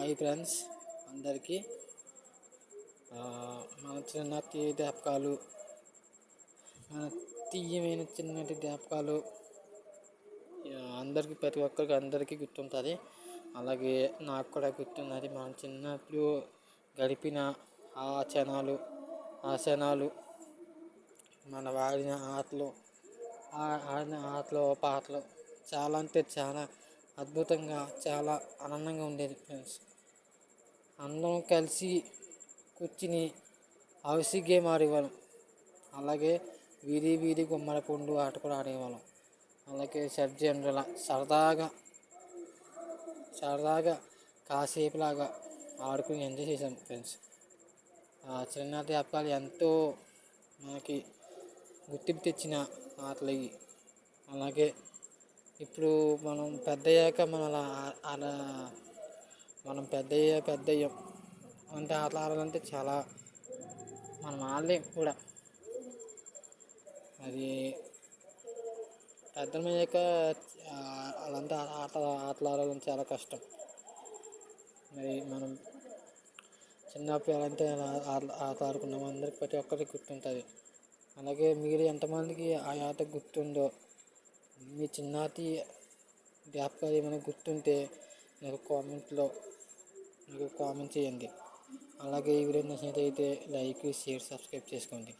Hi friends అందరికీ మన చిన్నటి జ్ఞాపకాలు, మన తీయమైన చిన్నటి జ్ఞాపకాలు అందరికీ, ప్రతి ఒక్కరికి అందరికీ గుర్తుంటుంది. అలాగే నాకు కూడా గుర్తున్నది. మనం చిన్నప్పుడు గడిపిన ఆ క్షణాలు, మన ఆడిన ఆటలు పాటలు చాలా అంటే చాలా అద్భుతంగా, చాలా ఆనందంగా ఉండేది ఫ్రెండ్స్. అందరం కలిసి కూర్చుని హౌసీ గేమ్ ఆడేవాళ్ళం. అలాగే వీధి గుమ్మడి పండు ఆట కూడా ఆడేవాళ్ళం. అలాగే సబ్జెండ్రల సరదాగా కాసేపులాగా ఆడుకుని ఎంజాయ్ చేసాం ఫ్రెండ్స్. ఆ చిన్న జ్ఞాపకాలు ఎంతో మనకి గుర్తింపు తెచ్చిన ఆటలు ఇవి. అలాగే ఇప్పుడు మనం పెద్దయ్యాక అలా మనం పెద్దయ్యాం అంటే ఆటలు ఆడాలంటే చాలా మనం ఆడలేం కూడా. అది పెద్దమయ్యాక అలాంటి ఆటలు ఆడాలంటే చాలా కష్టం. మరి మనం చిన్నప్పుడు ఎలాంటి ఆట ఆడుకున్నామో అందరికి, ప్రతి ఒక్కరికి గుర్తుంటుంది. అలాగే మీరు ఎంతమందికి ఆ ఆట గుర్తుందో, మీ చిన్నటి జ్ఞాపకాలు ఏమైనా గుర్తుంటే నాకు కామెంట్ చేయండి. అలాగే ఈ వీడియో నచ్చినట్లయితే లైక్, షేర్, సబ్స్క్రైబ్ చేసుకోండి.